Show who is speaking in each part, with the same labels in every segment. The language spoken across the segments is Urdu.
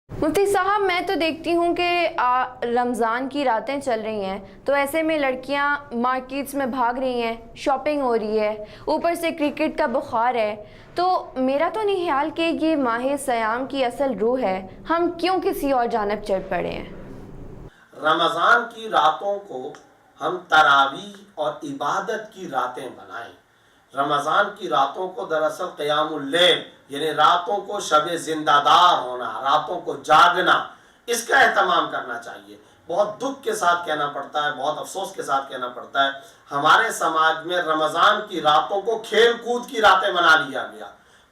Speaker 1: مفتی صاحب، میں تو دیکھتی ہوں کہ رمضان کی راتیں چل رہی ہیں تو ایسے میں لڑکیاں مارکیٹس میں بھاگ رہی ہیں، شاپنگ ہو رہی ہے، اوپر سے کرکٹ کا بخار ہے، تو میرا تو نہیں خیال کہ یہ ماہ صیام کی اصل روح ہے، ہم کیوں کسی اور جانب چڑھ پڑے ہیں؟
Speaker 2: رمضان کی راتوں کو ہم تراویح اور عبادت کی راتیں بنائیں۔ رمضان کی راتوں کو دراصل قیام اللیل یعنی راتوں کو شب زندہ دار ہونا، راتوں کو جاگنا، اس کا اہتمام کرنا چاہیے۔ بہت دکھ کے ساتھ کہنا پڑتا ہے، بہت افسوس کے ساتھ کہنا پڑتا ہے، ہمارے سماج میں رمضان کی راتوں کو کھیل کود کی راتیں بنا لیا گیا،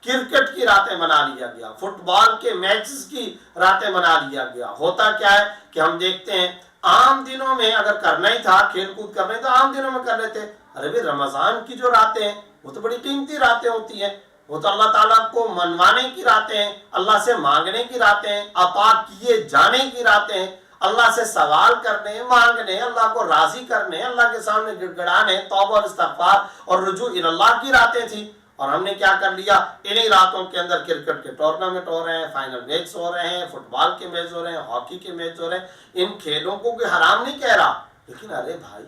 Speaker 2: کرکٹ کی راتیں بنا لیا گیا، فٹ بال کے میچز کی راتیں بنا لیا گیا۔ ہوتا کیا ہے کہ ہم دیکھتے ہیں عام دنوں میں اگر کرنا ہی تھا، کھیل کود کرنا ہی تو عام دنوں میں کر لیتے۔ ارے بھی رمضان کی جو راتیں ہیں وہ تو بڑی قیمتی راتیں ہوتی ہیں، وہ تو اللہ تعالیٰ کو منوانے کی راتیں ہیں، اللہ سے مانگنے کی راتیں ہیں، عطا کیے جانے کی راتیں ہیں، اللہ سے سوال کرنے، مانگنے، اللہ کو راضی کرنے، اللہ کے سامنے گڑ گڑانے، توبہ اور استغفار اور رجوع اللہ کی راتیں تھیں۔ اور ہم نے کیا کر لیا، انہی راتوں کے اندر کرکٹ کے ٹورنامنٹ ہو رہے ہیں، فائنل میچ ہو رہے ہیں، فٹ بال کے میچ ہو رہے ہیں، ہاکی کے میچ ہو رہے ہیں۔ ان کھیلوں کو کوئی حرام نہیں کہہ رہا، لیکن ارے بھائی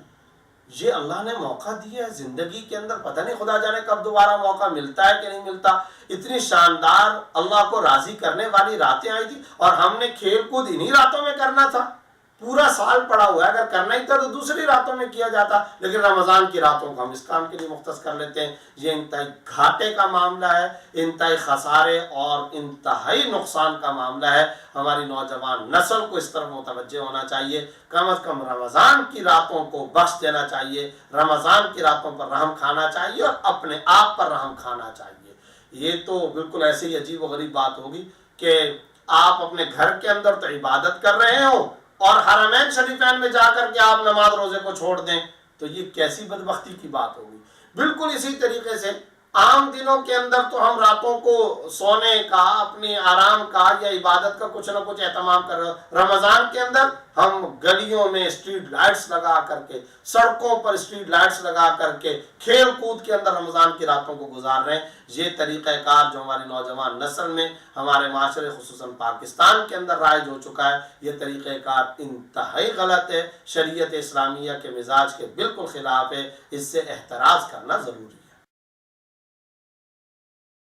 Speaker 2: یہ اللہ نے موقع دیا ہے زندگی کے اندر، پتہ نہیں خدا جانے کب دوبارہ موقع ملتا ہے کہ نہیں ملتا۔ اتنی شاندار اللہ کو راضی کرنے والی راتیں آئی تھی اور ہم نے کھیل کود انہی راتوں میں کرنا تھا۔ پورا سال پڑا ہوا ہے، اگر کرنا ہی تھا تو دوسری راتوں میں کیا جاتا، لیکن رمضان کی راتوں کو ہم اس کام کے لیے مختص کر لیتے ہیں۔ یہ انتہائی گھاٹے کا معاملہ ہے، انتہائی خسارے اور انتہائی نقصان کا معاملہ ہے۔ ہماری نوجوان نسل کو اس طرف متوجہ ہونا چاہیے، کم از کم رمضان کی راتوں کو بخش دینا چاہیے، رمضان کی راتوں پر رحم کھانا چاہیے اور اپنے آپ پر رحم کھانا چاہیے۔ یہ تو بالکل ایسی ہی عجیب و غریب بات ہوگی کہ آپ اپنے گھر کے اندر تو عبادت کر رہے ہوں اور حرمین شریفین میں جا کر کے آپ نماز روزے کو چھوڑ دیں، تو یہ کیسی بدبختی کی بات ہوگی۔ بالکل اسی طریقے سے عام دنوں کے اندر تو ہم راتوں کو سونے کا، اپنی آرام کا یا عبادت کا کچھ نہ کچھ اہتمام کر رہے ہیں۔ رمضان کے اندر ہم گلیوں میں اسٹریٹ لائٹس لگا کر کے، سڑکوں پر اسٹریٹ لائٹس لگا کر کے، کھیل کود کے اندر رمضان کی راتوں کو گزار رہے ہیں۔ یہ طریقہ کار جو ہماری نوجوان نسل میں، ہمارے معاشرے خصوصاً پاکستان کے اندر رائج ہو چکا ہے، یہ طریقہ کار انتہائی غلط ہے، شریعت اسلامیہ کے مزاج کے بالکل خلاف ہے، اس سے احتراز کرنا ضروری ہے۔